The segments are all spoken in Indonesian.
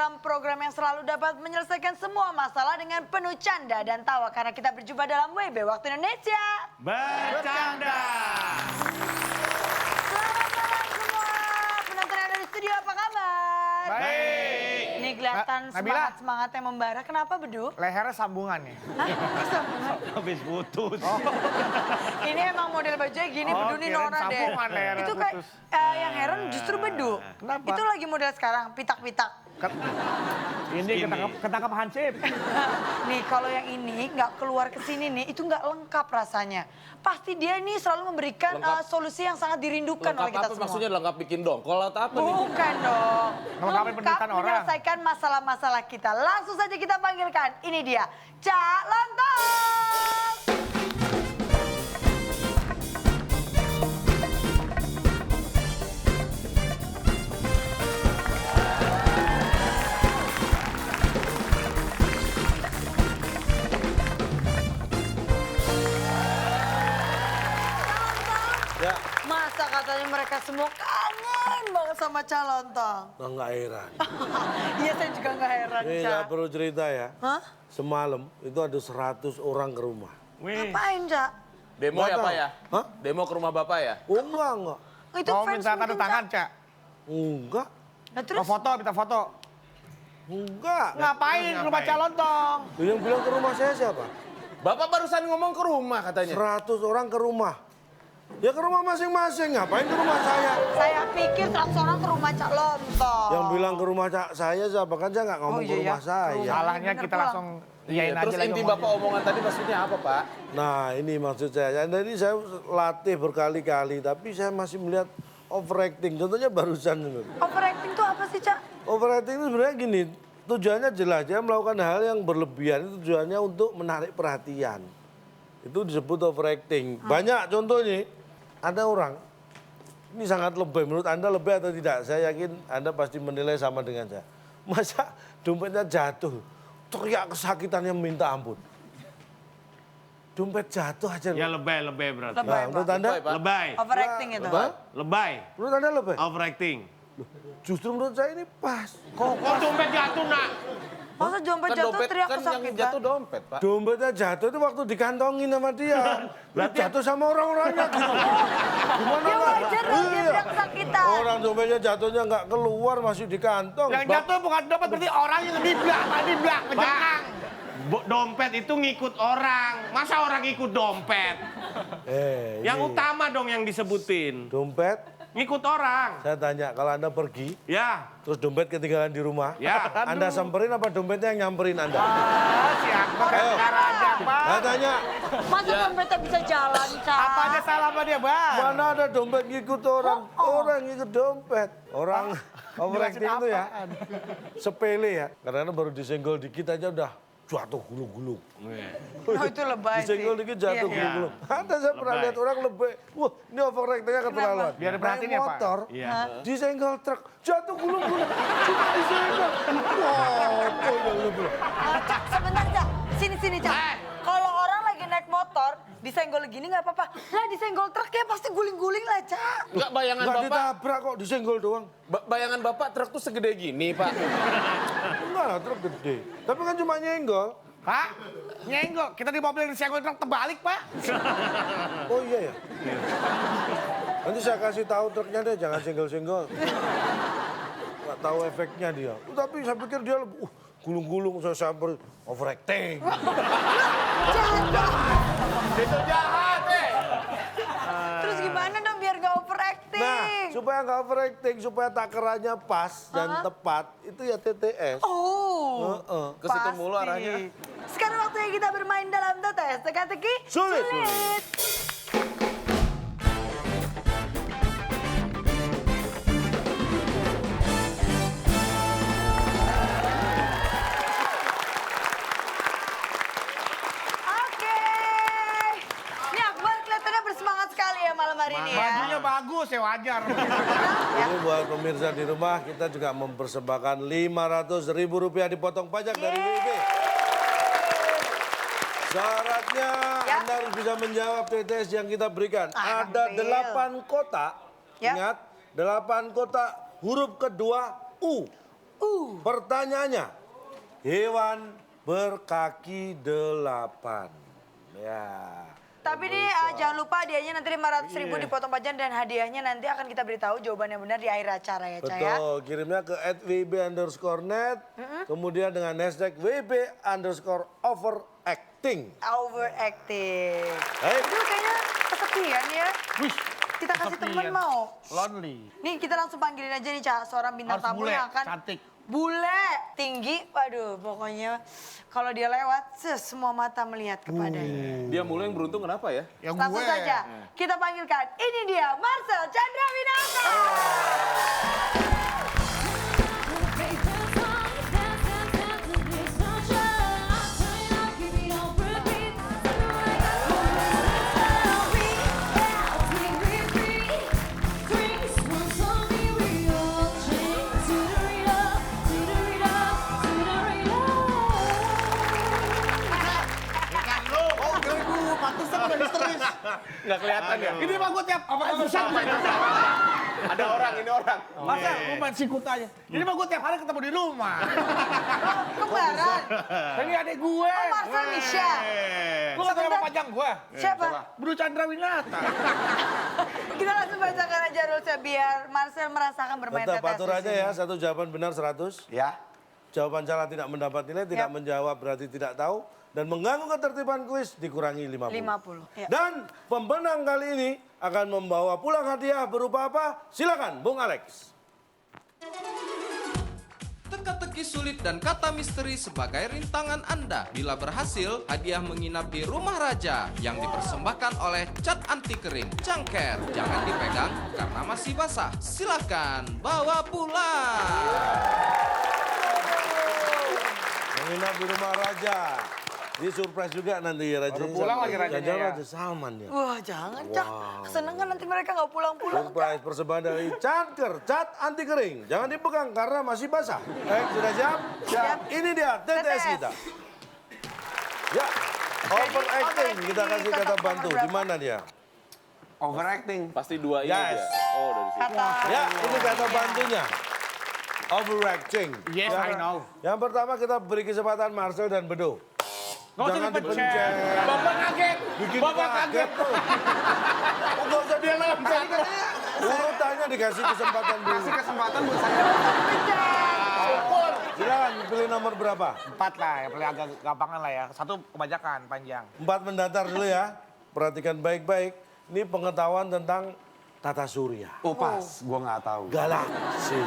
dalam program yang selalu dapat menyelesaikan semua masalah dengan penuh canda dan tawa. Karena kita berjumpa dalam WB Waktu Indonesia. Bercanda. Selamat malam semua. Penonton yang ada di studio, apa kabar? Baik. Ini kelihatan Nabila. semangat-semangat yang membara. Kenapa, Bedu? Lehernya sambungan nih. Hah? Sambungan? Habis putus. Ini emang model bajunya gini, Oh, Bedu nih kirain norak deh. sambungan lehernya Itu kayak putus. yang heran justru Bedu. Kenapa? Itu lagi model sekarang, pitak-pitak. Ini ketangkap hansip. Nih kalau yang ini nggak keluar ke sini nih, itu nggak lengkap rasanya. Pasti dia ini selalu memberikan solusi yang sangat dirindukan oleh kita apa semua. maksudnya lengkap bikin dongkol atau apa nih? Bukan dong. Melengkapi penderitaan orang. Menyelesaikan masalah-masalah kita. Langsung saja kita panggilkan. Ini dia, Cak Lontong. Ya, Masa katanya mereka semua kangen banget sama Cak Lontong. Nggak heran. Iya, saya juga nggak heran, Ini Cak. nggak perlu cerita ya. Hah? Semalam itu ada 100 orang ke rumah. Wih. Ngapain, Cak? demo Nggak ya tahu. Pak ya? Hah? Demo ke rumah Bapak ya? Oh enggak. Itu Mau fans minta tanda mungkin, tangan, Cak. Cak? Enggak. Nah, terus? Mau foto, minta foto. Enggak. Ngapain ke rumah calon tong? Yang bilang ke rumah saya siapa? Bapak barusan ngomong ke rumah katanya. 100 orang ke rumah. Ya ke rumah masing-masing. Ngapain ke rumah saya? Saya pikir 100 orang ke rumah Cak Lontong. Yang bilang ke rumah saya siapa? Kan saya nggak ngomong Oh, iya, ke rumah ya. saya. Salahnya bener kita pulang. langsung iyain aja Terus lagi inti ngomongnya. Bapak omongan tadi maksudnya apa Pak? Nah ini maksud saya. Jadi saya latih berkali-kali. Tapi saya masih melihat overacting. Contohnya barusan. Overacting itu apa sih, Cak? Overacting itu sebenarnya gini, tujuannya jelas dia melakukan hal yang berlebihan itu tujuannya untuk menarik perhatian. Itu disebut overacting. Banyak contohnya, ada orang, ini sangat lebay, menurut Anda lebay atau tidak? Saya yakin Anda pasti menilai sama dengan saya. Masa dompetnya jatuh, teriak kesakitannya minta ampun. Dompet jatuh aja. Ya lebay berarti. Lebay. Nah, menurut Anda? Lebay, Pak. Lebay. Overacting itu. Hah? Lebay. Menurut Anda lebay? Overacting. Justru menurut saya ini pas. Kok dompet jatuh, Nak? Masa dompet jatuh teriak kan yang kesakitan? jatuh dompet Pak. Dompetnya jatuh itu waktu dikantongin sama dia. Berarti jatuh sama orang-orangnya gitu. Gimana Ya nggak? wajar dong dia Iya. teriak kesakitan. Orang dompetnya jatuhnya nggak keluar masih di kantong. Yang jatuh bukan dompet, berarti orang yang di belakang, Pak, dompet itu ngikut orang. Masa orang ikut dompet? Yang Ini utama dong yang disebutin. dompet. Ngikut orang. Saya tanya kalau Anda pergi, Ya. terus dompet ketinggalan di rumah, Ya. Anda samperin apa dompetnya yang nyamperin Anda? siapa Ayo. cara aja, Pak? Saya tanya, Masa dompetnya bisa jalan, Cak? Apa aja salah sama dia, Bang? mana ada dompet ngikut orang? Orang ngikut dompet. Orang overacting itu ya, sepele ya. Karena baru disenggol dikit aja udah jatuh gulung-gulung. Oh, itu lebay sih. Disenggol dikit jatuh Iya. gulung-gulung. Ada saya pernah Lebay. lihat orang lebay. Wah, ini overactingnya keterlaluan. Biar diperhatiin ya, Pak. motor, Iya. disenggol truk, jatuh gulung-gulung. Cuma disenggol. Cak, sebentar, Cak. Sini, Cak. Kalau orang lagi naik motor, disenggol gini nggak apa-apa. Lah, disenggol truk ya pasti guling-guling lah, Cak. Enggak bayangan Enggak Bapak, ditabrak kok, disenggol doang. bayangan Bapak truk tuh segede gini Pak. Enggak lah, truk gede. Tapi kan cuma nyenggol. Pak, nyenggol. Kita di mobil disenggol truk terbalik, Pak. Oh iya ya? Nanti saya kasih tahu truknya deh, jangan senggol-senggol. Nggak tahu efeknya dia. Tapi saya pikir dia lebih, gulung-gulung saya samper overacting. Itu jahat Terus gimana dong biar nggak overacting? Nah, supaya nggak overacting, supaya takarannya pas dan tepat, itu ya TTS. Oh, Heeh. Ke situ pasti. mulu arahnya. Sekarang waktunya kita bermain dalam TTS. Teka-teki Sulit. Oke. Ini Akbar kelihatannya bersemangat sekali ya malam hari ini ya. Bajunya bagus ya, wajar. Ini buat pemirsa di rumah, kita juga mempersembahkan Rp500.000 dipotong pajak dari WIB. Syaratnya Ya. Anda harus bisa menjawab TTS yang kita berikan. Ah, Ada ambil. 8 kota, Ya. ingat 8 kota huruf kedua U. Pertanyaannya, hewan berkaki 8. Ya. Tapi nih jangan lupa hadiahnya nanti 500.000 dipotong pajak dan hadiahnya nanti akan kita beritahu jawabannya benar di akhir acara ya, Ca ya. Betul, kirimnya ke @wb_net, kemudian dengan hashtag WB_overacting. Overacting. Baik. Aduh kayaknya kesepian ya. Kita kasih temen mau. Lonely. Nih kita langsung panggilin aja nih Ca, seorang bintang Harus tamu bule, yang akan cantik. bule, tinggi, waduh pokoknya kalau dia lewat semua mata melihat kepadanya. Dia mulu yang beruntung kenapa ya? Yang Langsung gue. saja kita panggilkan, ini dia Marcel Chandrawinata. Oh, dari gue, pantesan udah histeris. Nggak kelihatan ya? Ini mah gue tiap apa susah. Ada orang, ini orang. Masa lu main sikut aja. Ini mah gue tiap hari ketemu di rumah. Kembaran. Ini adik gue. Oh Marcel Misha. Lu kata nama panjang gue. Siapa? Bro Chandrawinata. Kita langsung bacakan aja rulesnya biar Marcel merasakan bermain Tetap tetes. atur aja ya, satu jawaban benar 100. Ya. Jawaban salah tidak mendapat nilai, tidak Yap. menjawab berarti tidak tahu. Dan mengganggu ketertiban kuis dikurangi 50. 50. Ya. Dan pemenang kali ini akan membawa pulang hadiah berupa apa? Silakan, Bung Alex. Teka-teki sulit dan kata misteri sebagai rintangan Anda. Bila berhasil, hadiah menginap di Rumah Raja yang dipersembahkan oleh cat anti kering. Cangker, jangan dipegang karena masih basah. Silakan bawa pulang. Menginap di Rumah Raja. Ini surprise juga nanti ya Raja. Baru pulang lagi Rajanya Jangan ya. Raja Salman ya. Wah jangan Cak, kesenangan nanti mereka nggak pulang-pulang. Surprise persembahan dari Cangker, cat anti kering. Jangan dipegang karena masih basah. Sudah siap? Siap. Ini dia TTS TTS. kita. Ya, overacting. overacting Kita kasih di kata kotak bantu. nomor Di berapa? mana dia? Overacting. Pasti dua ini Yes. dia. Oh, dari situ. Kata. Ya, ini kata bantunya. Overacting. Yes, I know. Yang pertama kita beri kesempatan Marcel dan Bedo. Nggak usah Jangan dipencet. dipencet. Bapak kaget. Bikin Bapak kaget. tuh. Oh, nggak usah dia lompat. Urutannya dikasih kesempatan dulu. Kasih kesempatan buat saya. Silakan pilih nomor berapa? 4 lah, yang paling agak gampangan lah ya. 1 kebanyakan, panjang. 4 mendatar dulu ya. Perhatikan baik-baik. Ini pengetahuan tentang tata surya. Oh pas, gua nggak tahu. Galaksi.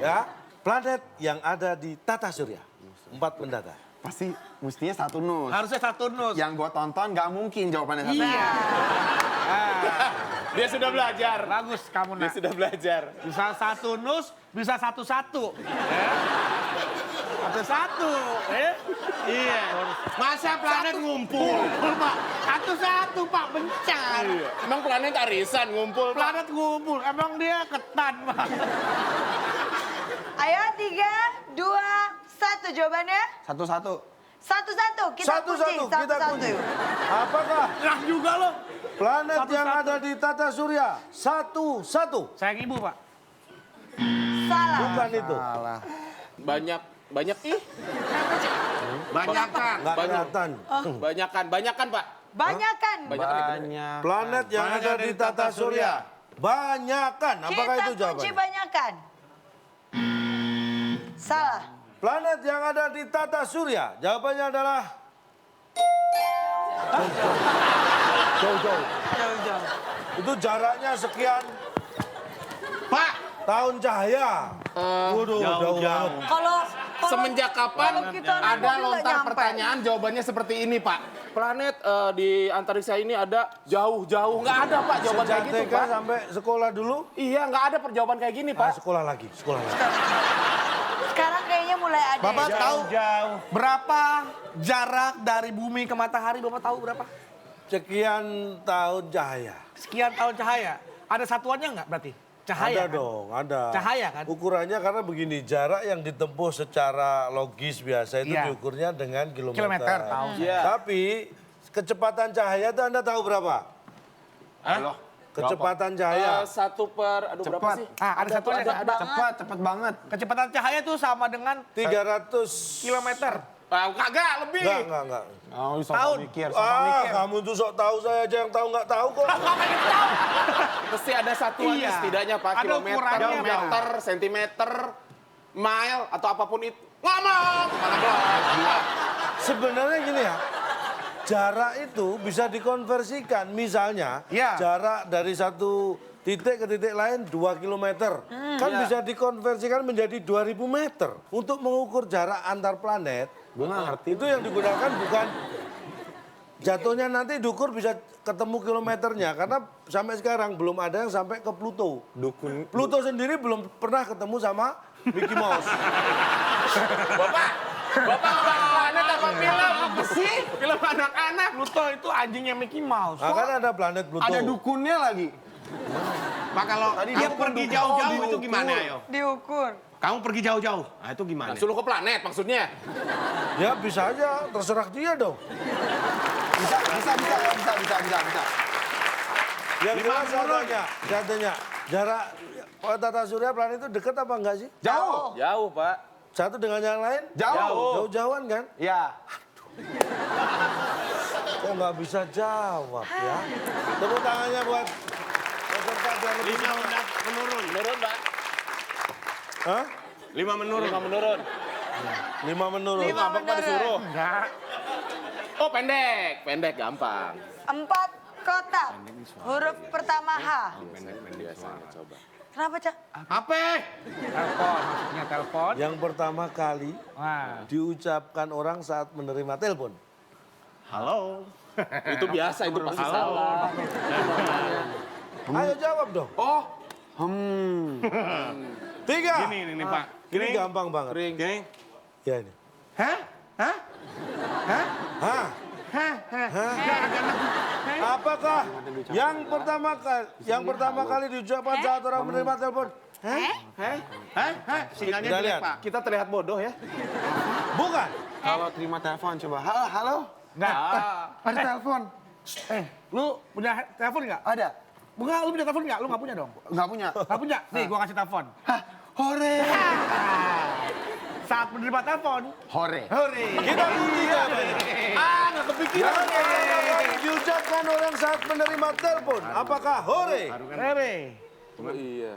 Ya, planet yang ada di tata surya. 4 mendatar. Pasti mestinya satu nus. Harusnya 1 nus. Yang gua tonton nggak mungkin jawabannya satu. Iya. Dia sudah belajar. Bagus kamu Dia nak. sudah belajar. Bisa 1 nus, bisa 1-1. Ya. 1-1. Iya. Masa planet ngumpul? Pak. 1-1 Pak, bencar. Emang planet arisan ngumpul, Pak? Planet ngumpul, emang dia ketan Pak. Ayo 3, 2, 1 jawabannya. 1-1. 1-1 kita kunci. Kita kunci. Apakah Nah juga lo. planet yang 1-1. ada di tata surya? 1-1. Sayang ibu Pak. Salah. Bukan itu. Banyak ih. Banyakan. Nggak kelihatan. Banyakan, Pak. Banyakan. Banyak. Planet yang ada di tata surya. Banyakan. Apakah Kita itu kunci jawabannya? banyakan. Salah. Planet yang ada di tata surya. Jawabannya adalah jauh-jauh. Jauh-jauh. Itu jaraknya sekian Pak, tahun cahaya. Waduh, jauh banget. Kalau Semenjak kapan kalau kita naik ada mobil nggak lontar nyampe. pertanyaan jawabannya seperti ini, Pak? Planet di antariksa ini ada jauh-jauh. Nggak ada, Pak, jawaban Sejak kayak gitu, TK Pak. sampai sekolah dulu. Iya, nggak ada perjawaban kayak gini, Ah, Pak. sekolah lagi, sekolah lagi. Sekarang kayaknya mulai ada. Bapak ya. tahu jauh. berapa jarak dari bumi ke matahari? Bapak tahu berapa? Sekian tahun cahaya. Sekian tahun cahaya. Ada satuannya nggak berarti? Cahaya Ada kan? dong, ada. Cahaya kan? Ukurannya karena begini, jarak yang ditempuh secara logis biasa itu Iya. diukurnya dengan kilometer. Kilometer, tahu. Iya. Tapi kecepatan cahaya itu Anda tahu berapa? Hah? Kecepatan cahaya. 1 per, aduh berapa Cepat. sih? Ada satu lagi. Cepet banget. Kecepatan cahaya tuh sama dengan 300 kilometer. Kagak, lebih. Enggak. Oh, sok Tahun. mikir, Kamu tuh sok tahu, saya aja yang tahu nggak tahu kok. Mesti ada satuannya Iya. setidaknya Pak. Ada Kilometer, ukurannya, Pak. meter, sentimeter, mile, atau apapun itu. Ngomong! Mana belum? Sebenarnya gini ya, jarak itu bisa dikonversikan. Misalnya, Iya. jarak dari satu titik ke titik lain 2 kilometer. Kan bisa dikonversikan menjadi 2000 meter. Untuk mengukur jarak antar planet, Gue nggak ngerti. itu yang digunakan bukan jatuhnya nanti diukur bisa ketemu kilometernya. Karena sampai sekarang belum ada yang sampai ke Pluto. Dukun. Pluto sendiri belum pernah ketemu sama Mickey Mouse. Bapak planet apa film? Apa sih? Film anak-anak. Pluto itu anjingnya Mickey Mouse. Nah, kan ada planet Pluto. Ada dukunnya lagi. Pak, kalau dia pergi jauh-jauh itu gimana, ayo? Diukur. Kamu pergi jauh-jauh, nah itu gimana? Suruh ke planet maksudnya. Ya bisa aja, terserah dia dong. Bisa. Yang Lima jelas saya tanya, jarak tata surya planet itu dekat apa enggak sih? Jauh. Jauh, Pak. Satu dengan yang lain? Jauh. Jauh-jauhan kan? Ya. Kok nggak bisa jawab ya? Tepuk tangannya buat peserta yang lebih. 5 menurun. Menurun, Pak. Hah? 5 menurun. 5 menurun. 5 menurun. Lima Ngambek Pak disuruh. Enggak. Oh, pendek. Pendek gampang. 4 kotak. Huruf pertama H. Biasanya coba. Kenapa, Cak? Apa? Telepon, maksudnya telepon. Yang pertama kali Nah, diucapkan orang saat menerima telepon. Halo. Itu biasa, itu pasti salah. Ayo jawab dong. Oh. 3. Gini, Pak. Ini gampang banget. Gini. Ya ini. Hah? Hah? Hah? Hah? Hah? Hah? Apakah yang pertama kali diucapkan saat orang menerima telepon? Hah? Hah? Sinyalnya Udah jelek, lihat? Pak. Kita terlihat bodoh ya. Bukan. Kalau terima telepon coba. Halo. enggak. Ada telepon. Lu punya telepon enggak? Ada. Bukan, lu punya telepon enggak? Lu enggak punya dong. Nggak punya. Enggak punya? Nih, gua kasih telepon. Hah. Hore. Saat menerima telepon, Hore. hore. Kita buktikan. Enggak kepikiran. Yang pertama kali diucapkan orang saat menerima telepon. Apakah hore? Hore. Oh, iya.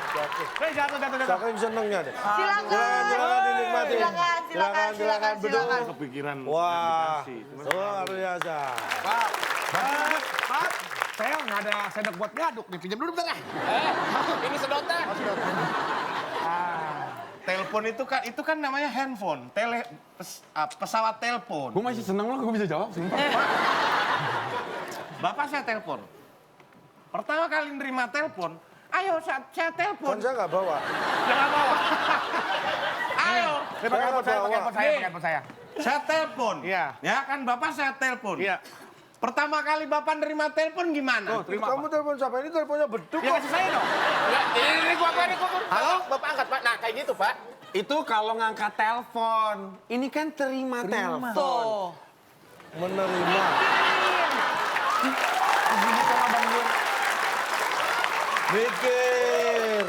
Jatuh. Saking senengnya deh. Silakan. Silakan dinikmati. Silakan. Bedul. Kepikiran. Wah, luar biasa. Pak, saya nggak ada sendok buat ngaduk nih. Pinjam dulu bentar ya. Ini sedotan. Telepon itu kan namanya handphone, pesawat telepon. Gue masih seneng loh, gue bisa jawab. Sumpah. Bapak saya telepon. Pertama kali nerima telepon, ayo saya telepon. Kan saya nggak bawa. Jangan bawa. Ayo, Ini pakai handphone saya, pakai handphone saya. saya telepon. Iya. Ya kan Bapak saya telepon. Iya. Pertama kali Bapak nerima telepon gimana? Terima Kamu telepon siapa? Ini teleponnya beduk Ya kok. kasih saya dong. Ya, ini gua. Halo, Bapak angkat, Pak. Nah, kayak gitu, Pak. Itu kalau ngangkat telepon. Ini kan terima telepon. Tuh. Menerima. Mikir.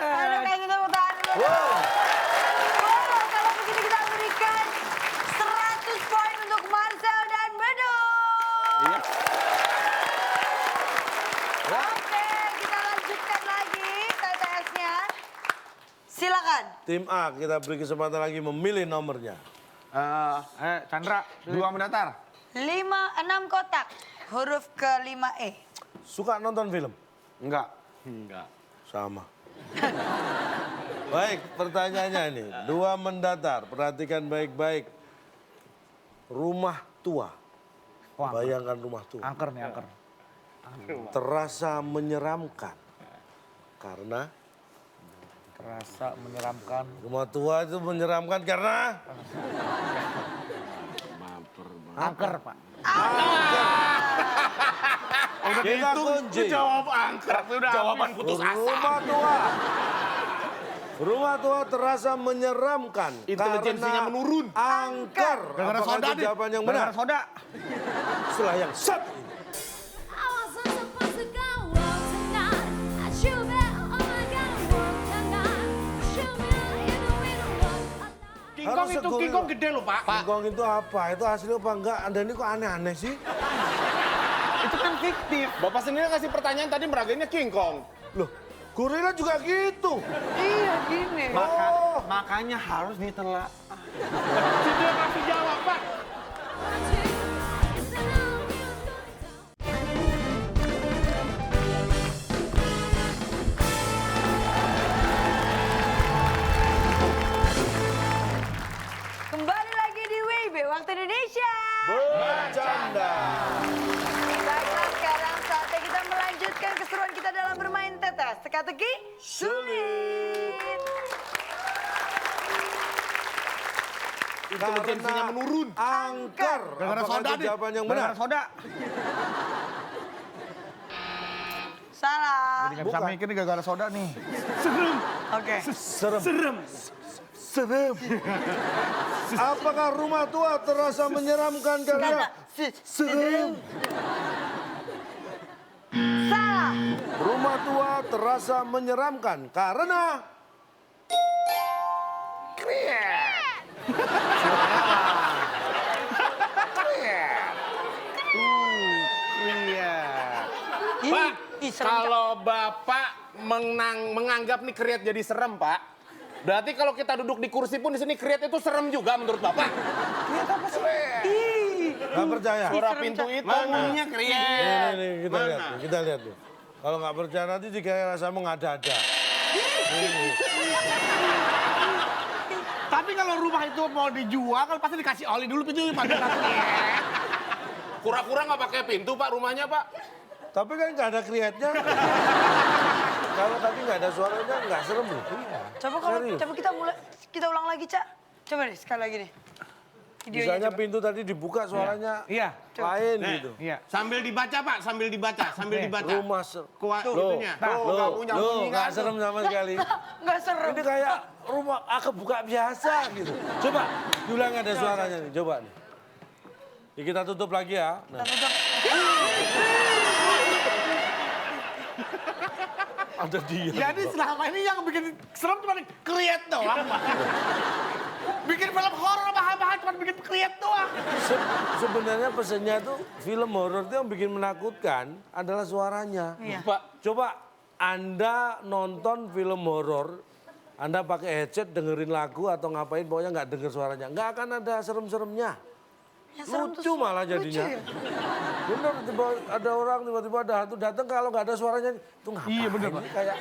Aduh, kasih tepuk tangan dulu. Wow. Wow, kalau begini kita berikan 100 poin untuk Marcel dan Bedul. Oke, kita lanjutkan lagi TTS-nya. Silakan. Tim A, kita beri kesempatan lagi memilih nomornya. Chandra. 2 mendatar. 6 kotak. Huruf ke-5E. Suka nonton film? Enggak. Enggak. Sama. Baik, pertanyaannya ini. 2 mendatar, perhatikan baik-baik. Rumah tua. Wah, Bayangkan rumah tua. angker nih, angker. Terasa menyeramkan. Karena Terasa menyeramkan. rumah tua itu menyeramkan karena Angker, Pak. Kita kunci. Jawab angker, jawaban putus asa. Rumah tua terasa menyeramkan. Intelijensinya karena menurun. Angker. Gara-gara Apakah soda itu nih. jawaban yang benar? Gara-gara soda. Setelah yang satu. I wasn't supposed to go out tonight. I should be, oh my God, walk tonight. Should be in the winter walk alive. King Kong Harus itu seguril. King Kong gede loh, Pak. King Kong itu apa? Itu asli apa enggak? Anda ini kok aneh-aneh sih? Itu kan fiktif. Bapak sendiri kasih pertanyaan tadi meraganya King Kong. Loh, gorila juga gitu. Iya gini. Makanya harus ditelak. Situ yang kasih jawab, Pak. Kembali lagi di WIB Waktu Indonesia. Bercanda. Baiklah, sekarang saatnya kita melanjutkan keseruan kita dalam bermain tetes. Teka-teki sulit. Intelijensinya menurun. Angker. Gara-gara Apakah soda itu nih. jawaban yang benar? Gara-gara soda. Salah. Jadi nggak bisa mikir nih gara-gara soda nih. Oke. Serem. Apakah rumah tua terasa menyeramkan karena serem? Salah. Rumah tua terasa menyeramkan karena Pak, Ih, serem, Cak. kalau Bapak menganggap nih kriat jadi serem, Pak. Berarti kalau kita duduk di kursi pun di sini kriat itu serem juga menurut Bapak. nggak percaya. Suara pintu itu ngomongnya kriat. Ini kita lihat, nih, kita lihat nih. Kalau nggak percaya nanti dikira rasa mengada-ada. Tapi kalau rumah itu mau dijual kan pasti dikasih oli dulu pintu pada Kura-kura nggak pakai pintu, Pak, rumahnya, Pak. Tapi kan nggak ada kriatnya. Kalau tadi nggak ada suaranya nggak serem loh. Coba kalau Serius. coba kita ulang lagi, Cak. Coba deh sekali lagi nih. Videonya Misalnya coba. pintu tadi dibuka suaranya Iya. lain Nih, gitu. Iya. Sambil dibaca, Pak. Sambil dibaca. Sambil dibaca. Rumah Kuat Loh, itunya. loh, nggak serem sama sekali. Nggak serem. Ini kayak rumah kebuka biasa gitu. Coba diulang ada suaranya nih, coba nih. Ya, kita tutup lagi ya. Nah. Ada dia. Jadi selama ini yang bikin serem cuma kriat doang, Pak. Bikin film horor bahan-bahan cuma bikin kriat doang. Sebenarnya pesannya tuh film horor itu yang bikin menakutkan adalah suaranya. Iya. Pak, Coba Anda nonton film horor, Anda pakai headset dengerin lagu atau ngapain, pokoknya nggak denger suaranya. Nggak akan ada serem-seremnya. Yang serem tuh Lucu malah jadinya. lucu ya? Bener, ada orang tiba-tiba ada hantu datang kalau nggak ada suaranya, itu ngapain? Iya, bener, Pak. Ini kayak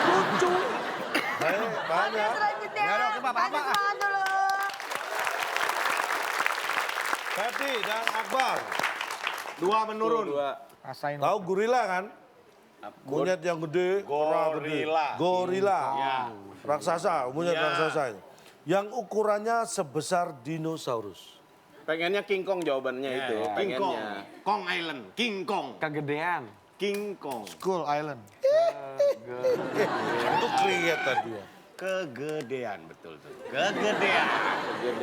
lucu. Banyak. Selanjutnya, Nggak ada apa-apa. kasih semangat dulu. Ferdi dan Akbar. 2 menurun. Rasain. Tahu gorila kan? Monyet yang gede, kera gede. Gorila. Ya. Raksasa, monyet Ya. raksasa itu. Yang ukurannya sebesar dinosaurus. pengennya King Kong jawabannya itu. King Kong. Pengennya. Kong Island. King Kong. Kegedean. King Kong. School Island. Itu kriat tadi ya. Kegedean, betul tuh. Kegedean.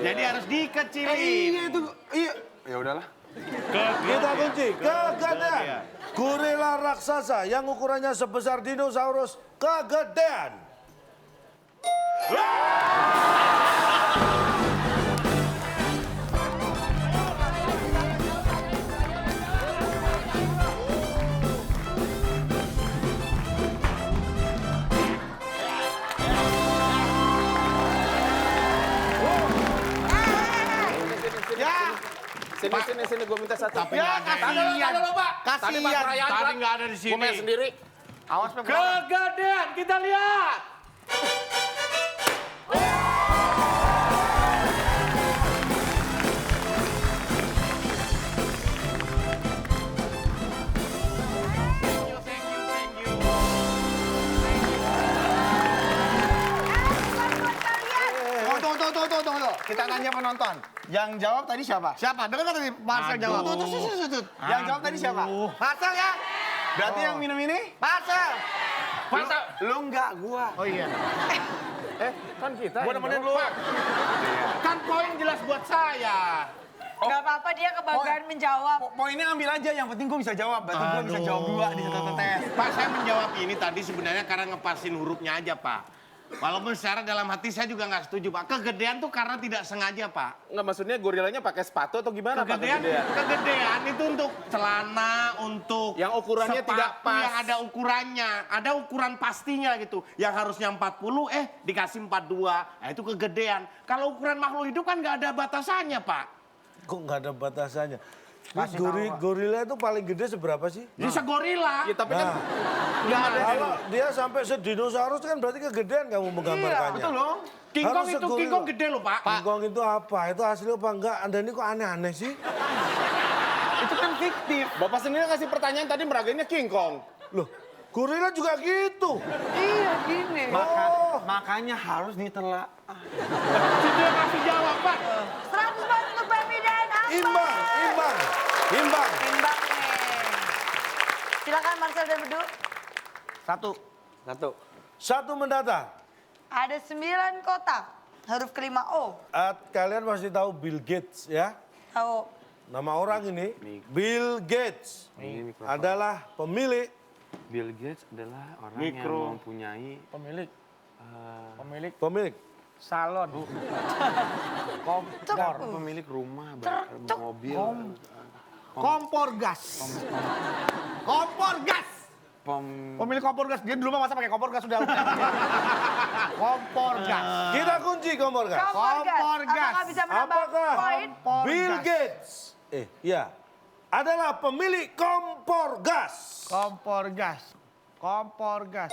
Jadi harus dikecilin. Iya itu, iya. Ya udahlah. Kita kunci, kegedean. Kegedean. Gorila raksasa yang ukurannya sebesar dinosaurus, kegedean. Sini, gue minta satu. Tapi nggak ada. kasihan. Pak. Tadi pas Kasihan. perayaan Tadi Pak. nggak ada di sini. Gue main sendiri. Awas, Pak. Kegedean, kita lihat. Tunggu. Kita Kita tanya penonton. Yang jawab tadi siapa? Siapa? Dengar nggak tadi Marcel jawab? Tuh. Yang jawab tadi siapa? Marcel ya? Berarti yang minum ini? Marcel! Lu enggak, gua. Oh iya. Kan kita. Gua nemenin lu. Kan poin jelas buat saya. Gak apa-apa dia kebanggaan menjawab. Poinnya ambil aja, yang penting gua bisa jawab. Berarti gua bisa jawab 2 di satu tes. Pak, saya menjawab ini tadi sebenarnya karena ngepasin hurufnya aja, Pak. Walaupun secara dalam hati saya juga nggak setuju, Pak. Kegedean tuh karena tidak sengaja, Pak. Nggak, maksudnya gorilanya pakai sepatu atau gimana, Pak? Kegedean itu untuk celana, untuk Yang ukurannya sepatu tidak pas. yang ada ukurannya, ada ukuran pastinya gitu. Yang harusnya 40, dikasih 42. Nah, itu kegedean. Kalau ukuran makhluk hidup kan nggak ada batasannya, Pak. Kok nggak ada batasannya? Gorila itu paling gede seberapa sih? Bisa gorila. Ya, tapi kan Nggak ada. Kalau dia sampai sedinosaurus kan berarti kegedean kamu menggambarkannya. Betul loh. King Kong Harus itu segorila. King Kong gede loh, Pak. King Kong itu apa? Itu asli apa enggak? Anda ini kok aneh-aneh sih? Itu kan fiktif. Bapak sendiri kasih pertanyaan tadi meragainnya King Kong. Loh, gorila juga gitu. Iya gini. Makanya harus ditelaah. Situ yang kasih jawab, Pak. 100 poin untuk Baby dan Ambar. Imbang. Imbang nih. Silakan Marcel dan Bedu. Satu mendata. Ada 9 kotak. Huruf kelima O. Kalian pasti tahu Bill Gates ya? Tahu. Nama orang ini Bill Gates adalah pemilik Bill Gates adalah orang yang mempunyai pemilik Salon. pemilik rumah, mobil, Kompor gas. Kompor gas. Pemilik kompor gas. Dia dulu mah masa pakai kompor gas sudah. Kompor gas. Kita kunci kompor gas. Kompor gas. Apakah bisa menambah Apakah poin? Bill Gates adalah pemilik kompor gas? Kompor gas. Kompor gas.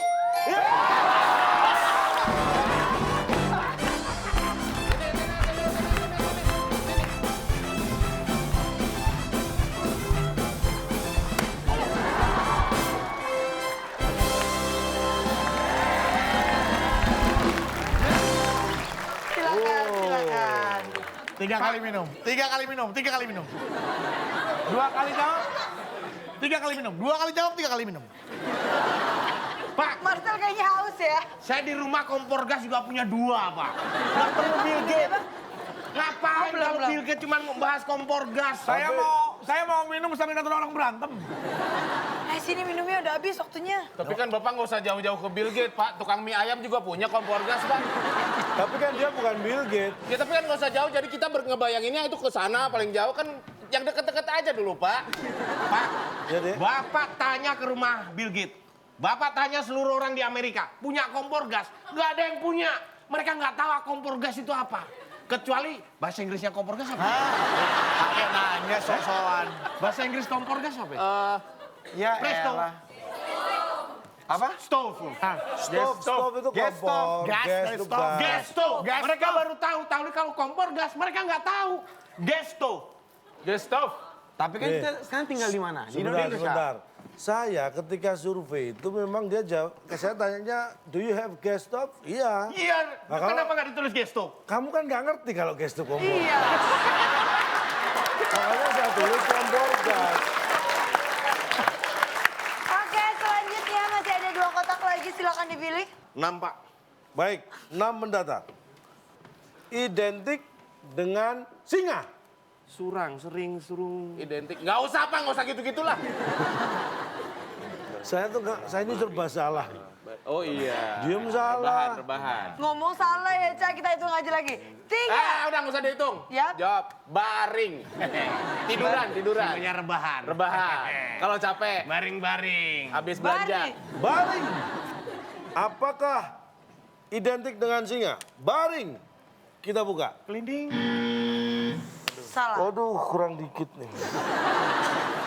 Silakan. 3 kali minum. 3 kali minum. 3 kali minum. 2 kali jawab. 3 kali minum. 2 kali jawab, 3 kali minum. Pak, Marcel kayaknya haus ya. saya di rumah kompor gas juga punya 2, Pak. Nggak perlu Bill Gates. Ngapain belum, kalau belum. Bill Gates cuma membahas kompor gas? Saya mau minum sambil nonton orang berantem. Sini minumnya udah habis waktunya. Tapi kan Bapak nggak usah jauh-jauh ke Bill Gates, Pak. Tukang mie ayam juga punya kompor gas, Pak. Tapi kan dia bukan Bill Gates. Ya tapi kan nggak usah jauh, jadi kita ngebayanginnya itu ke sana paling jauh kan yang deket-deket aja dulu, Pak. Pak, Ya, deh. Bapak tanya ke rumah Bill Gates. Bapak tanya seluruh orang di Amerika, punya kompor gas? Nggak ada yang punya. Mereka nggak tahu kompor gas itu apa. Kecuali bahasa Inggrisnya kompor gas apa? Pakai nanya sosokan. Bahasa Inggris kompor gas apa? Ya Presto. elah. Apa? Stove. Stove itu Gas kompor. stove. Gas, Gas itu stove. gas. Gas stove. Gas Mereka stove. baru tahu. Tahu kalau kompor gas, mereka nggak tahu. Gas stove. Gas stove. Tapi kan Nih. kita sekarang tinggal di mana? Di Sebentar, Indonesia. sebentar. Saya ketika survei itu memang dia jawab, saya tanyanya, do you have gas stove? Iya. Iya. Nah, kalau- Kenapa nggak ditulis gas stove? Kamu kan nggak ngerti kalau gas itu kompor. Iya. Makanya saya tulis kompor gas. Oke, selanjutnya masih ada 2 kotak lagi. Silakan dipilih. 6, Pak. Baik, 6 mendata. Identik dengan singa. Surang, sering, surung. Identik. Nggak usah, Pak. Nggak usah gitu-gitulah. Saya tuh nggak, saya ini serba salah. Oh iya. Diem salah. Rebahan. Ngomong salah ya, Cak. Kita hitung aja lagi. 3. Udah nggak usah dihitung. Yap. Jawab. Baring. Tiduran. Namanya rebahan. Rebahan. Kalau capek. Baring-baring. Habis belanja. Baring. Apakah identik dengan singa? Baring. Kita buka. Kelinding. Salah. Waduh, kurang dikit nih.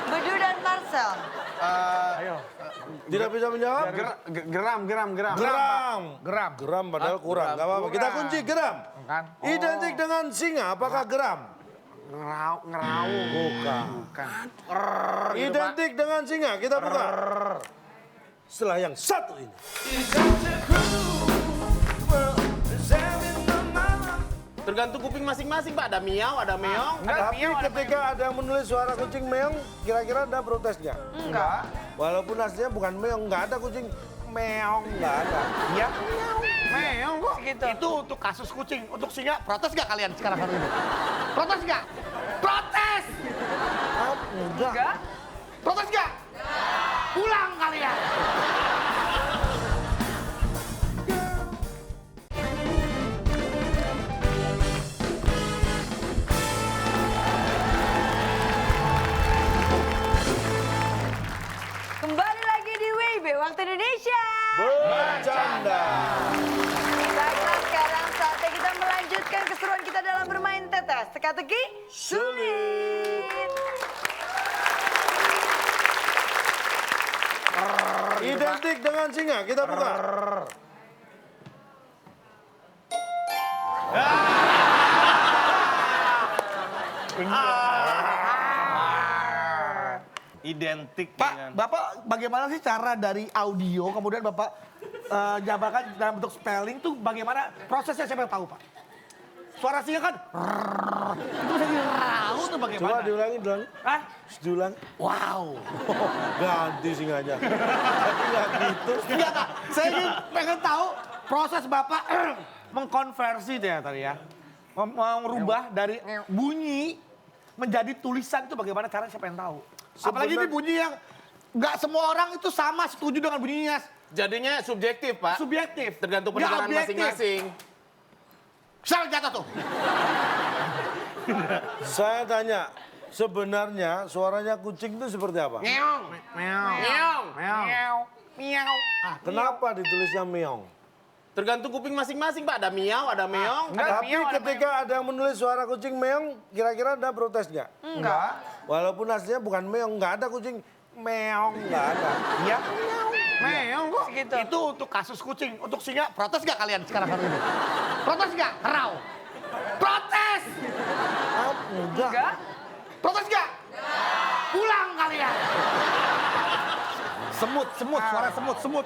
Bedu dan Marcel. Tidak bisa menjawab? Geram. Geram padahal kurang. Gak apa-apa. Kita kunci geram. Kan? Identik dengan singa. Apakah geram? Ngeraung. Bukan. Gitu, Identik dengan singa. Kita buka. Setelah yang satu ini. Tergantung kuping masing-masing, Pak. Ada miau, ada meong. Tapi ketika ada yang menulis suara kucing meong, kira-kira Anda protes nggak? Enggak. Walaupun aslinya bukan meong, nggak ada kucing meong, nggak ada. Iya. Meong kok. Segitu. Itu untuk kasus kucing. Untuk singa, protes nggak kalian sekarang hari ini? Protes nggak? Protes! Enggak. Protes nggak? Pulang kalian! Kembali lagi di WIB Waktu Indonesia. Bercanda. Baiklah, sekarang saatnya kita melanjutkan keseruan kita dalam bermain tetes. Teka-teki sulit. Identik dengan singa, kita buka. Identik Pak, dengan... Bapak bagaimana sih cara dari audio kemudian Bapak jabarkan dalam bentuk spelling tuh bagaimana prosesnya saya mau tahu Pak? Suara singa kan itu bisa dirau tuh bagaimana? Coba diulangi. Hah? Diulang. Wow. Ganti singanya. Tapi nggak gitu. Enggak, Pak. Saya ingin pengen tahu proses Bapak mengkonversi ya tadi ya. Merubah dari bunyi menjadi tulisan itu bagaimana caranya saya pengen tahu. Apalagi ini bunyi yang nggak semua orang itu sama setuju dengan bunyinya. Jadinya subjektif, Pak. Subjektif. Tergantung Nggak pendengaran objektif. masing-masing. Siapa jatuh tuh? Saya tanya, sebenarnya suaranya kucing itu seperti apa? Meong. Meong. Meong. Meong. Kenapa ditulisnya meong? Tergantung kuping masing-masing, Pak. Ada miau, ada meong. Tapi ketika ada yang menulis suara kucing meong, kira-kira Anda protes nggak? Enggak. Walaupun aslinya bukan meong, nggak ada kucing meong, nggak ada. Iya. Meong kok. Segitu. Itu untuk kasus kucing. Untuk singa, protes nggak kalian sekarang hari ini? Protes nggak? Rau. Protes! Enggak. Protes nggak? Pulang kalian! Semut, suara semut. Semut.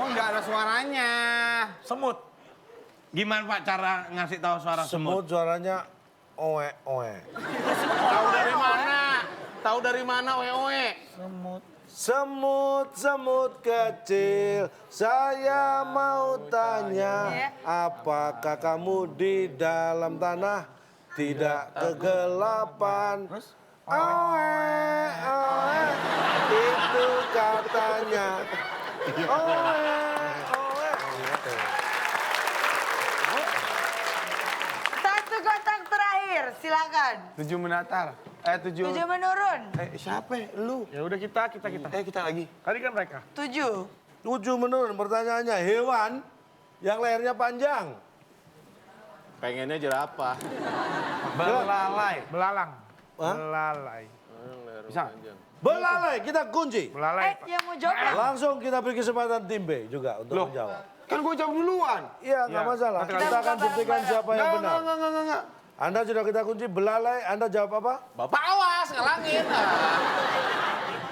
Nggak ada suaranya. Semut. Gimana Pak cara ngasih tahu suara semut? Semut suaranya oe oe. Tahu dari mana? Tahu dari mana, oe-oe? Semut kecil, saya mau tanya, apakah kamu di dalam tanah tidak kegelapan? Oe, oe, itu katanya. Oe, oe. Satu kotak terakhir, silakan. 7 menatar. 7. 7 menurun. Siapa? Lu. Ya udah kita. Kita lagi. Tadi kan mereka. 7. 7 menurun, pertanyaannya hewan yang lehernya panjang. Pengennya jerapah. Belalai. Belalang. Hah? Belalai. Bisa? Belalai, kita kunci. Belalai. Yang mau jawab ya? Langsung kita beri kesempatan tim B juga untuk menjawab. Kan gue jawab duluan. Iya, nggak masalah. Kita akan buktikan siapa yang benar. Enggak. Anda sudah kita kunci belalai, Anda jawab apa? Bapak awas, ngelangin.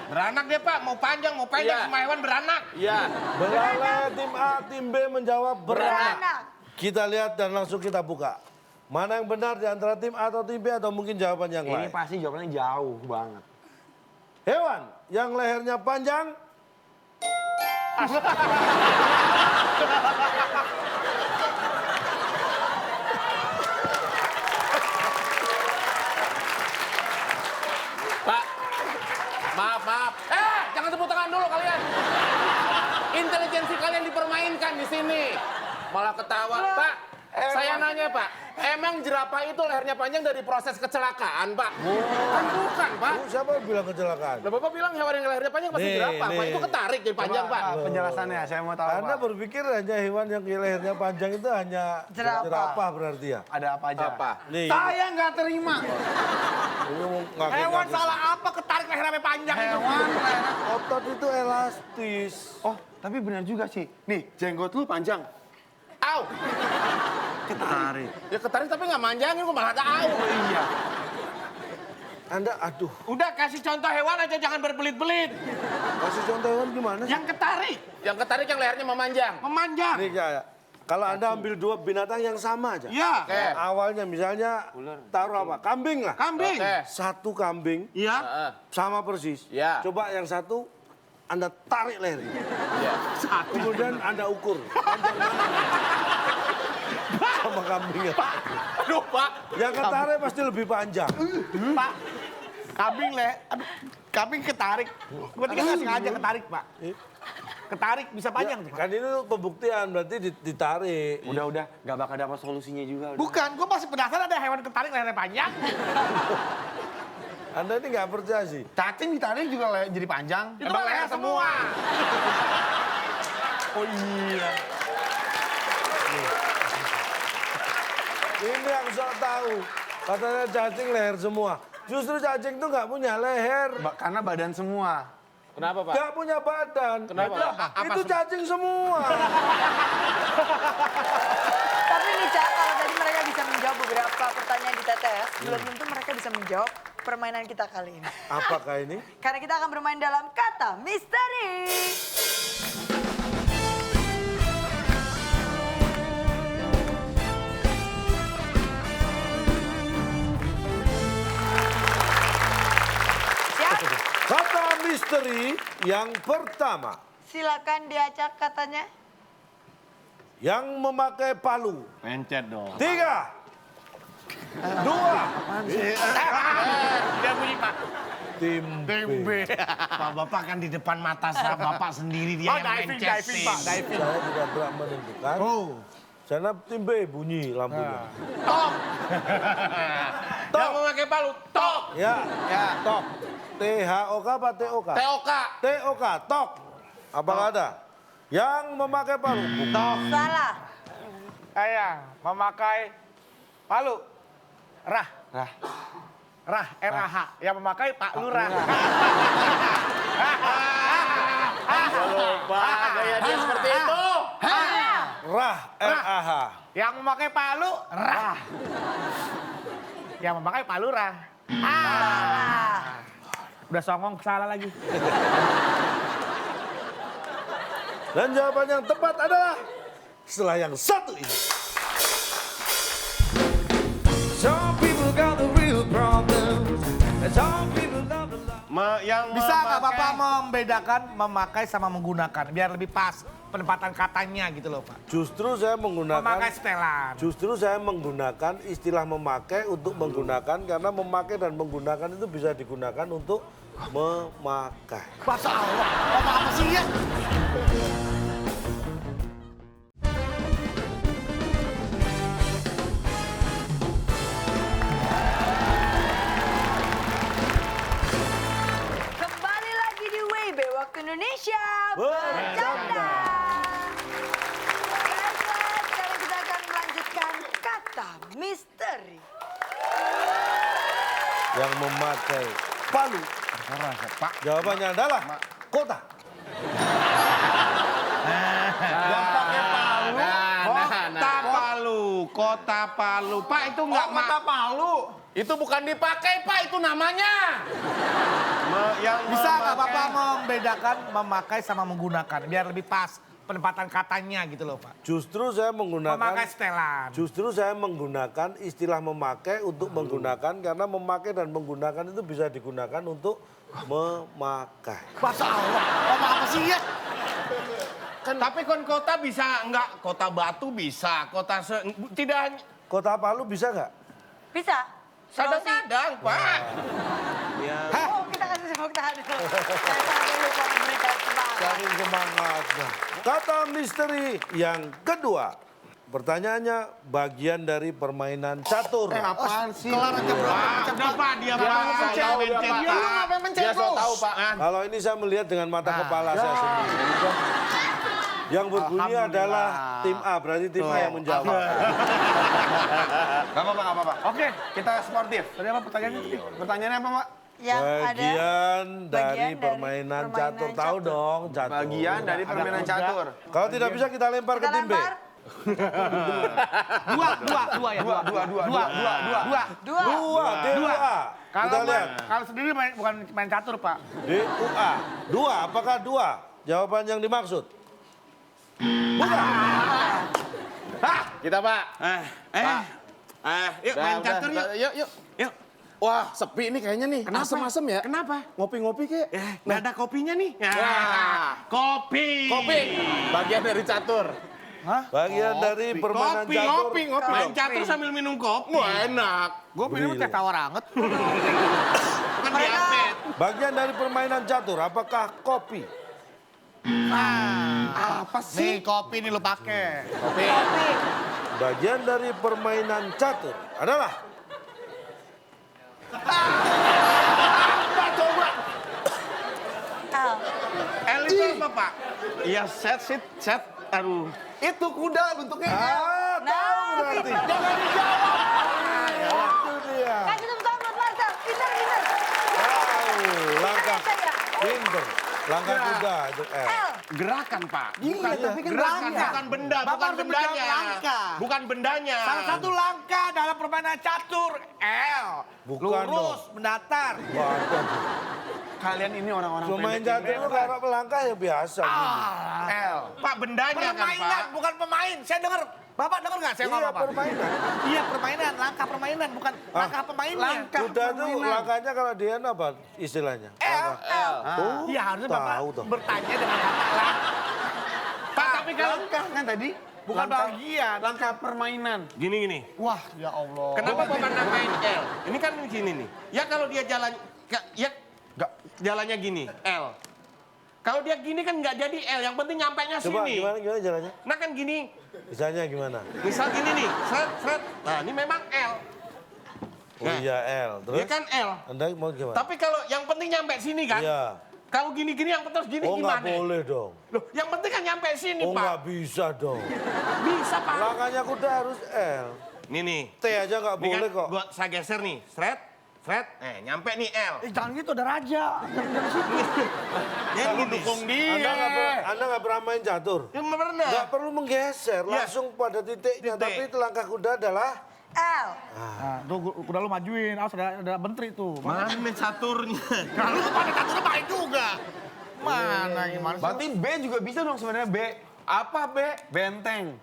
Beranak dia Pak, mau panjang Iya. semua hewan beranak. Iya. Belalai, tim A, tim B menjawab beranak. Beranak. Kita lihat dan langsung kita buka. Mana yang benar di antara tim A atau tim B atau mungkin jawaban yang Ini lain. pasti jawabannya jauh banget. Hewan yang lehernya panjang. Pak, maaf. Jangan tepuk tangan dulu kalian. Intelijensi kalian dipermainkan di sini. Malah ketawa. Pak, saya nanya Pak, emang jerapah itu lehernya panjang dari proses kecelakaan Pak? Kan bukan Pak. Siapa yang bilang kecelakaan? Lah Bapak bilang hewan yang lehernya panjang pasti Nih, jerapah Pak. nih. Itu ketarik jadi panjang Pak. Penjelasannya saya mau tahu, Anda Pak. berpikir hanya hewan yang lehernya panjang itu hanya Jerapah. jerapah berarti ya? Ada apa aja? Apa? Nih, Saya nggak terima. ini ngaku-ngaku. Hewan salah apa ketarik leher sampai panjang itu? Hewan. Otot itu elastis. Oh, tapi benar juga sih. Nih, jenggot lu panjang. Au. Ketarik. Ya ketarik tapi nggak manjangin, kok malah ada au. Iya. Anda, aduh, Udah kasih contoh hewan aja, jangan berbelit-belit. kasih contoh hewan gimana sih? Yang ketarik, Yang ketarik yang lehernya memanjang. memanjang. Nih kayak Kalau Anda ambil dua binatang yang sama aja. Iya. Awalnya misalnya taruh apa? Kambing lah. Kambing. Satu kambing Iya. sama persis. Iya. Coba yang satu Anda tarik leher. Iya. Kemudian Anda ukur panjang mana sama kambingnya. Aduh, Pak. Yang ketarik pasti lebih panjang. Pak, kambing ketarik. Gue tadi nggak sengaja ketarik, Pak. Ketarik bisa panjang tuh, Pak. Kan ini pembuktian berarti ditarik. Udah, nggak bakal dapat solusinya juga. udah. Bukan, gue masih penasaran ada hewan ketarik lehernya panjang. Anda ini nggak percaya sih. Cacing ditarik juga jadi panjang. Itu kan leher semua. Oh iya. Ini yang sok tahu. Katanya cacing leher semua. Justru cacing tuh nggak punya leher. Karena badan semua. Kenapa, Pak? Nggak punya badan. Kenapa? Itu cacing semua. Tapi nih Cak, kalau tadi mereka bisa menjawab beberapa pertanyaan di TTS, belum tentu mereka bisa menjawab permainan kita kali ini. Apakah ini? Karena kita akan bermain dalam kata misteri. Siap? Kata misteri yang pertama. Silakan diacak katanya. Yang memakai palu. Pencet dong. 3, 2, Dia bunyi, Pak. tim B. Pak Bapak kan di depan mata saya, Bapak sendiri dia yang mencetin. Pak, diving. Saya tidak berhak menentukan. Sana tim B bunyi lampunya. Yang memakai palu, tok. Ya, tok. THOK apa TOK? TOK. TOK, tok. Apakah ada? Yang memakai palu. Salah. Memakai palu. Rah. RAH. Yang memakai Pak Lurah. Lupa, gaya dia seperti itu. Rah, RAH. Yang memakai palu, rah. Yang memakai Pak Lurah. Udah songong salah lagi. Dan jawaban yang tepat adalah setelah yang satu ini. Some people got the real problems. Some people love the love. Yang Bisa nggak memakai- Bapak membedakan memakai sama menggunakan? Biar lebih pas penempatan katanya gitu loh, Pak. Justru saya menggunakan Memakai setelan. Justru saya menggunakan istilah memakai untuk menggunakan karena memakai dan menggunakan itu bisa digunakan untuk memakai. Masa Allah, ngomong apa sih ya? Kembali lagi di WB Waktu Indonesia Bercanda. Baiklah, sekarang kita akan melanjutkan kata misteri. Yang memakai palu. Jawabannya adalah kota. Kota Palu. Pak itu nggak Kota Palu. Itu bukan dipakai, Pak. Itu namanya. yang Bisa nggak memakai- Bapak membedakan memakai sama menggunakan? Biar lebih pas penempatan katanya gitu loh, Pak. Justru saya menggunakan Memakai setelan. Justru saya menggunakan istilah memakai untuk menggunakan karena memakai dan menggunakan itu bisa digunakan untuk memakai. Masa Allah, ngomong apa sih ya? Tapi kan kota bisa nggak? Kota Batu bisa, tidak hanya Kota Palu bisa nggak? Bisa? kadang-kadang, Pak. Oh, kita kasih tepuk tangan dulu. Saya sampai lupa memberikan semangat. Saking semangatnya. Kata misteri yang kedua. Pertanyaannya bagian dari permainan catur. Apaan sih? Udah Pak, dia Pak. Saya mencet, Iya, lu ngapain mencet Dia so terus? tahu, Pak. Kalau ini saya melihat dengan mata kepala saya sendiri. Yang berbunyi adalah tim A, berarti tim A yang menjawab. Gak apa-apa. Oke, kita sportif. Tadi apa pertanyaannya tadi? Pertanyaannya apa, Pak? Yang ada Bagian dari bagian permainan dari catur. permainan Tahu catur. dong catur. Bagian dari permainan catur. Kalau tidak bisa kita lempar Kita ke tim B. lempar. Dua. Dua. Dua, DUA. Kita lihat. Kalau sendiri bukan main catur, Pak. DUA. Dua, apakah dua? Jawaban yang dimaksud. Bukan. Kita, Pak. Yuk main catur yuk. Yuk. Yuk. Wah, sepi ini kayaknya nih. Asem-asem ya. Kenapa? Ngopi-ngopi kek. Nggak ada kopinya nih. Wah. Kopi. Kopi. Bagian dari catur. Bagian dari permainan Kopi. catur. Ngopi Main dong. catur sambil minum kopi. Wah, enak. Gue minum teh tawar anget. Kan diapet. Bagian dari permainan catur, apakah kopi? Apa sih? Nih kopi nih lo pakai. Kopi. Bagian dari permainan catur adalah L. L itu apa, Pak? Iya, set. Aduh. Itu kuda bentuknya. tahu berarti. Jangan dijawab. Itu dia. Kasih tepuk tangan buat Marcel. Pintar. Langkah Saya. pinter. Langkah kuda itu L. L. Gerakan, Pak. Iya, tapi kan Gerakan, langkah. bukan benda, Bapak bukan harus menjawab bendanya. langkah. Bukan bendanya. Salah satu langkah dalam permainan catur L. Bukan Lurus, mendatar. Waduh. Kalian ini orang-orang Pemain catur itu kalau melangkah ya biasa. L. Pak, bendanya kan, Permainan, Pak. bukan pemain. Saya dengar. Bapak dengar nggak saya Iya, ngomong apa? permainan. Iya, permainan. Langkah permainan, bukan langkah pemainnya. Kuda tuh langkahnya kalau dia apa istilahnya? L. Oh, Iya, harusnya Bapak tahu toh. bertanya dengan langkah. Pak, tapi kalau Langkah kan tadi? Bukan bagian. Langkah permainan. gini. Wah, ya Allah. Kenapa Bapak namain L? Ini kan gini nih. Ya kalau dia jalan, jalannya gini, L. Kalau dia gini kan nggak jadi L, yang penting nyampainya Coba sini. gimana jalannya? Nah kan gini, Misalnya gimana? misal gini nih, seret. Nah ini memang L. Oh iya L. Terus? Dia kan L. Anda mau gimana? Tapi kalau yang penting nyampe sini kan? Iya. Kalau gini-gini yang terus gini Oh nggak gimana? boleh dong. Loh, yang penting kan nyampe sini, Oh Pak. nggak bisa dong. Bisa, Pak. Langkahnya kuda harus L. Nih. T aja nggak Ini kan boleh kok. saya geser nih, seret. Nyampe nih L. Jangan gitu, ada raja. Jangan situ. Ya gini. Anda nggak pernah main catur. Ya pernah. Nggak perlu menggeser, Iya. langsung pada titiknya. Titik. Tapi itu langkah kuda adalah L. Nah, tuh udah lu majuin. Awas ada menteri tuh. Mana caturnya? Kalau lu pada caturnya main juga. Mana gimana sih? Berarti B juga bisa dong sebenarnya B. Apa, Be? Benteng.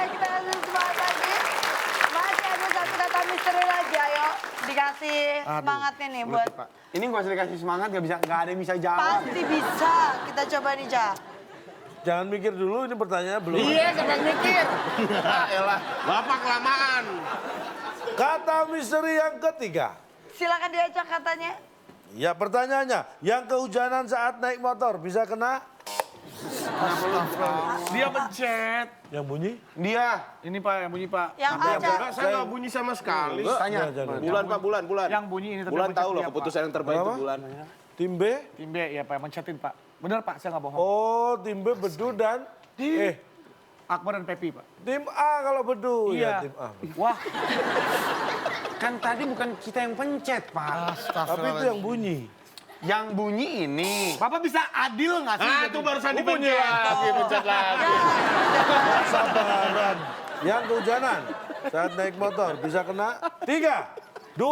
Kita kasih semangat lagi. Masih ada satu kata misteri lagi, ayo. Dikasih semangatnya nih buat... Ini gak usah dikasih semangat, gak ada yang bisa jawab. Pasti bisa. Kita coba nih, Ja. jangan mikir dulu, ini pertanyaannya belum. Iya, siapa yang mikir? Elah, Bapak kelamaan. Kata misteri yang ketiga. Silakan diajak katanya. Ya pertanyaannya, yang kehujanan saat naik motor bisa kena? Dia mencet. Yang bunyi? Dia. Ini Pak, yang bunyi Pak. Yang Enggak, ada. saya nggak bunyi sama sekali. Tanya. Bulan, Pak, bulan. Yang bunyi ini tapi Bulan yang tahu mencet loh dia, keputusan yang terbaik itu Apa? bulan. Tim B? Tim B, ya Pak, yang mencetin Pak. Bener Pak, saya nggak bohong. Oh, tim B Bedu dan... Akbar dan Pepi Pak. tim A kalau Bedu. Iya. Ya, tim A. Wah, Kan tadi bukan kita yang pencet, Pak. Tapi itu yang bunyi. Yang bunyi ini. Bapak bisa adil nggak sih? Ah, itu barusan Bunyi dipencet. lagi, pencet lagi. Sabaran. Yang kehujanan saat naik motor bisa kena? 3, 2,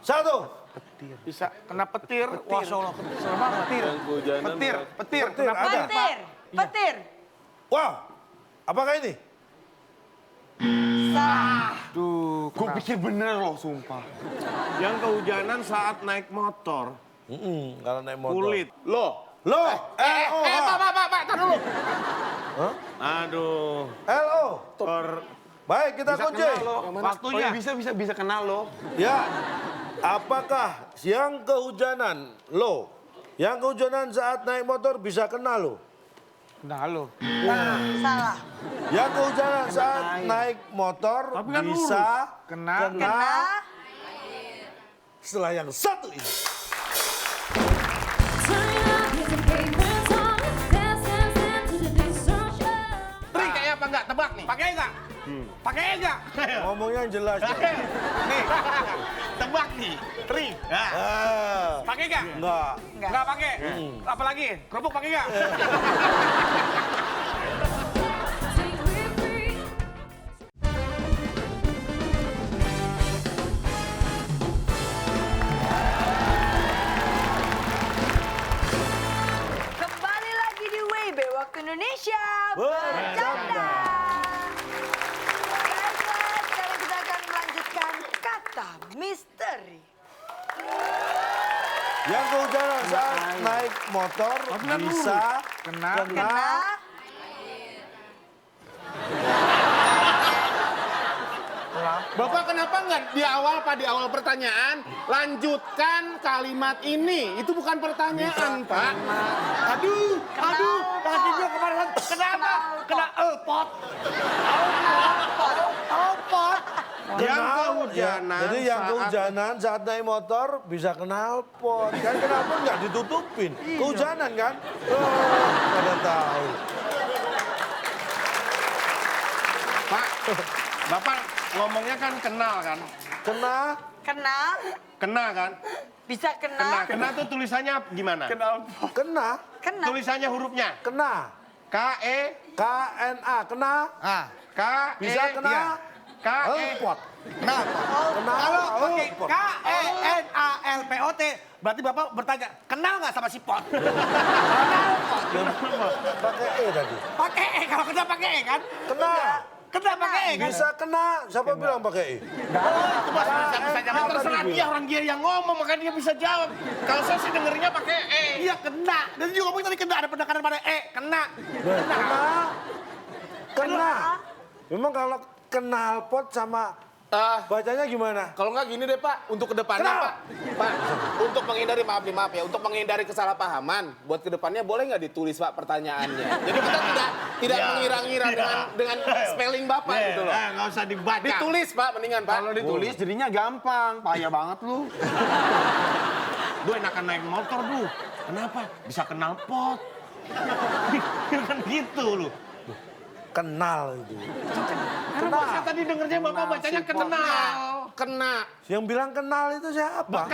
1. Bisa kena petir. Wah, Allah, serem banget. Petir. Petir ada. Petir. Wow, apakah ini? Salah. Tuh, gue pikir bener loh, sumpah. Yang kehujanan saat naik motor. Kalau naik motor. Kulit. Loh, Loh, LO. Pak, tar dulu. Aduh. LO. Baik, kita kunci. Waktunya. Bisa kenal loh. Ya, apakah yang kehujanan lo? Yang kehujanan saat naik motor bisa kena lo? Nah, halo. Salah. Yang kehujanan saat naik motor Tapi kan bisa Kena. Kena. setelah yang satu ini. Tri kayak apa enggak? Tebak nih. Pakai nggak? Pakai nggak? Ngomongnya yang jelas. dong. Nih, Tebak nih. Tri. Pakai nggak? Enggak. Nggak pakai. Apa lagi? Kerupuk pakai nggak? Kembali lagi di WB Waktu Indonesia bercanda. Baiklah, sekarang kita akan melanjutkan kata misteri. Yang kehujanan saat naik motor bisa kena Bapak kenapa nggak di awal pertanyaan lanjutkan kalimat ini? Itu bukan pertanyaan, Pak. Aduh, kaki gue kemarin kenapa? Kena pot. Pot. Yang Kenal, kehujanan ya. Jadi yang saat- kehujanan saat naik motor bisa knalpot. Kan kenapa nggak ditutupin? Kehujanan kan? Oh, pada tahu. Pak, Bapak ngomongnya kan kenal kan? Kena, Kena kan? Bisa kena. Kena tuh tulisannya gimana? kena, Tulisannya hurufnya. kena. K-E, KNA, kena. K-E. Bisa kena. Iya. K-E. Knalpot. Kena. Kena. Kalau pakai knalpot. KENALPOT, berarti Bapak bertanya, kenal nggak sama si pot? Pakai E tadi. Pakai E, kalau kena pakai E kan? Kena. Kena pakai E kan? Bisa kena. Siapa bilang pakai E? Itu Mas bisa jawab. Terserah dia, orang dia yang ngomong, makanya dia bisa jawab. Kalau saya sih dengerinnya pakai E. Iya kena. Dan juga ngomong tadi kena, ada penekanan pada E, kena. Kena. Memang kalau knalpot sama bacanya gimana? Kalau nggak gini deh Pak, untuk kedepannya Kenapa? Pak, untuk menghindari maaf ya, untuk menghindari kesalahpahaman, buat kedepannya boleh nggak ditulis Pak pertanyaannya? Jadi kita tidak mengira-ngira dengan spelling Bapak gitu loh. Nggak usah dibaca. Ditulis Pak, mendingan Pak. Kalau ditulis jadinya gampang. Payah banget lu. Duh, enakan naik motor, duh. Kenapa? Bisa kenal pot. Kan gitu loh. Kenal itu. Karena saya tadi dengernya Bapak bacanya kenal. Kena. Yang bilang kenal itu siapa? Bapak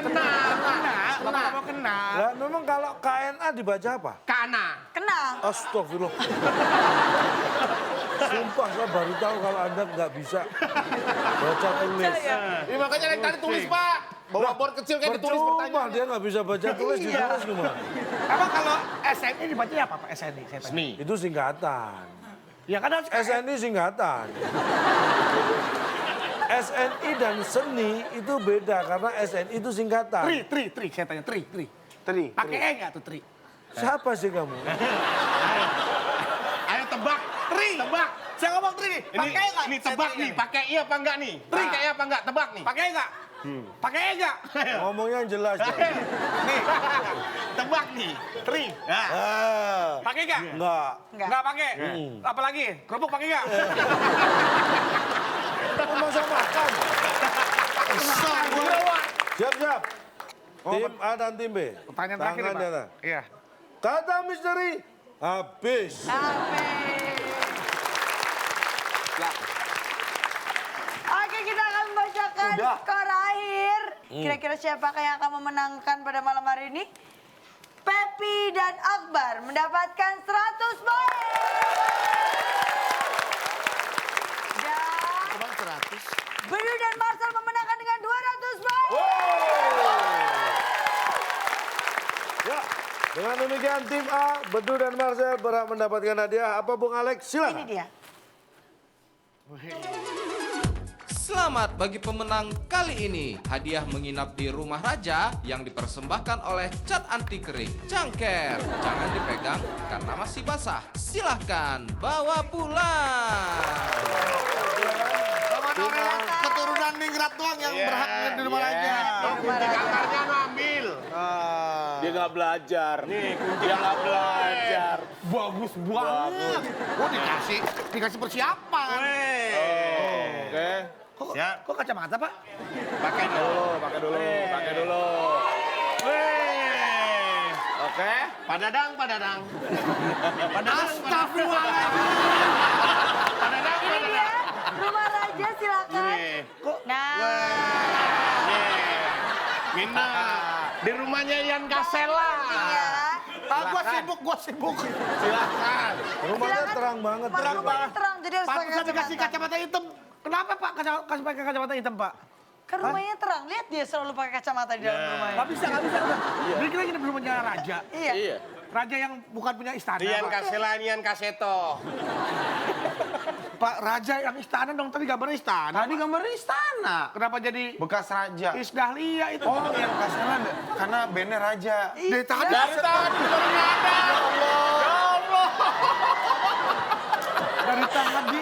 mau kena. Lah, memang kalau KNA dibaca apa? Kana. Kena. Astagfirullah. Sumpah saya baru tahu kalau Anda nggak bisa baca tulis. Ya, makanya yang tadi tulis Pak. Bawa board kecil kayak ditulis Percuma pertanyaan. dia nggak bisa baca tulis, ditulis gimana? Emang kalau SNI dibacanya apa Pak SNI? Saya tanya. Seni. Itu singkatan. Ya kan harus SNI singkatan. SNI dan seni itu beda karena SNI itu singkatan. Tri, saya tanya, tri. Tri. Pakai E nggak tuh tri? Siapa sih kamu? Ayo tebak. Tri. Tebak. Saya ngomong tri, pakai E nggak? Ini tebak nih, pakai I apa enggak nih? Pakai I apa enggak? Tebak nih. Pakai E nggak? Pakai E nggak? Ngomongnya yang jelas. dong. Nih, Tebak nih. tri. Nah. Pakai nggak? Enggak. Nggak pakai. Apalagi? Kerupuk pakai nggak? Ngomong sama makan. Siap. Tim A dan tim B. Pertanyaan terakhir nih, Tangan Pak. nyata. Iya. Kata misteri habis. Oke, kita akan membacakan skor akhir. Kira-kira siapa yang akan memenangkan pada malam hari ini? Pepi dan Akbar mendapatkan 100 poin. Dan Bedu dan Marcel memenangkan dengan 200 poin. Ya, dengan demikian tim A, Bedu dan Marcel berhak mendapatkan hadiah. Apa Bung Alex? Ini Silakan. dia. Selamat bagi pemenang kali ini. Hadiah menginap di rumah raja yang dipersembahkan oleh cat anti kering Cangker. Jangan dipegang karena masih basah. Silahkan bawa pulang. Keturunan Ningrat doang yang berhak di rumah raja. Kunci kamarnya ambil. Dia nggak belajar. Dia nggak belajar. Bagus banget. Oh dikasih persiapan. Oke. Ya. Kok kacamata Pak? Pakai dulu. Pakai dulu. Oke. Pak Dadang. Astagfirullahaladzim. Ini dia rumah raja, silakan. Nah, Mina. Di rumahnya Ian Kasela. ya. Gua sibuk. Silakan. Rumahnya terang banget. Rumahnya terang, jadi harus pakai Pantesan dikasih kacamata. kacamata hitam. Kenapa Pak kasih pakai kacamata hitam Pak? Kan rumahnya terang, lihat dia selalu pakai kacamata di dalam rumahnya. Nggak bisa. Udah. Berikan lagi di rumahnya raja. Iya. Iya. Raja yang bukan punya istana. Dian Pak. Kaselanian Kaseto. Pak, raja yang istana dong, tadi gambarnya istana. Tadi gambarnya istana. Kenapa jadi Bekas raja. Isdahlia itu? Oh, yang Kaselan karena bandnya raja. Dari tadi. Dari tadi baru nyadar. Dari tadi.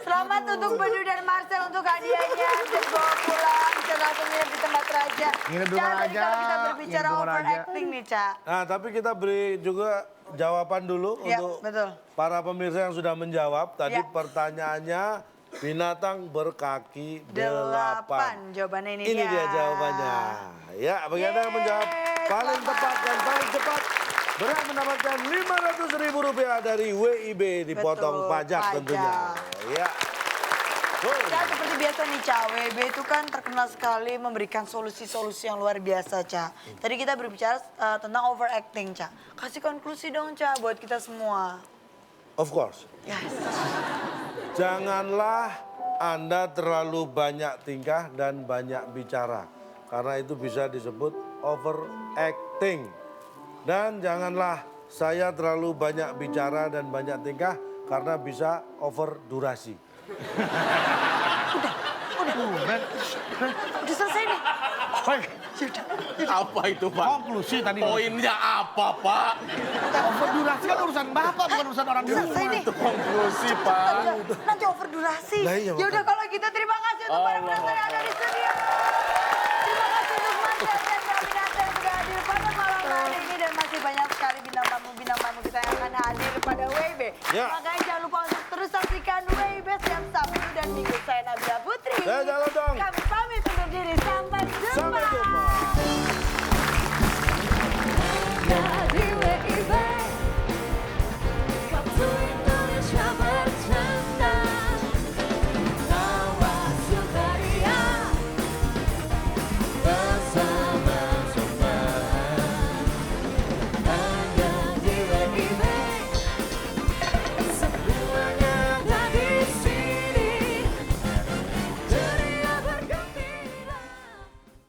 Selamat untuk Bedu dan Marcel untuk hadiahnya. Bisa bawa pulang, bisa langsung nginep di tempat Raja. Nginep di Ca, rumah tadi Raja, kalau kita berbicara nginep di rumah Raja. overacting nih, Ca. Nah, tapi kita beri juga jawaban dulu Ya, untuk betul. para pemirsa yang sudah menjawab. Tadi Ya. pertanyaannya binatang berkaki 8. Jawabannya ini, Ini dia jawabannya. Ya, bagi Anda yang menjawab paling tepat dan paling cepat berhak mendapatkan Rp500.000 dari WIB dipotong Betul, pajak tentunya. Ya. Ca, seperti biasa nih, Ca. WB itu kan terkenal sekali memberikan solusi-solusi yang luar biasa, Ca. Tadi kita berbicara tentang overacting, Ca. Kasih konklusi dong, Ca, buat kita semua. Of course. Yes. Janganlah Anda terlalu banyak tingkah dan banyak bicara. Karena itu bisa disebut overacting. Dan janganlah saya terlalu banyak bicara dan banyak tingkah karena bisa over durasi. Udah selesai nih. Baik, Apa itu, Pak? konklusi tadi. Poinnya apa, Pak? Overdurasi kan urusan Bapak, bukan urusan orang di Selesai rumah. nih. Konklusi, Pak. Nanti overdurasi. Lah iya, Ya udah kalau gitu terima kasih untuk para penonton yang ada di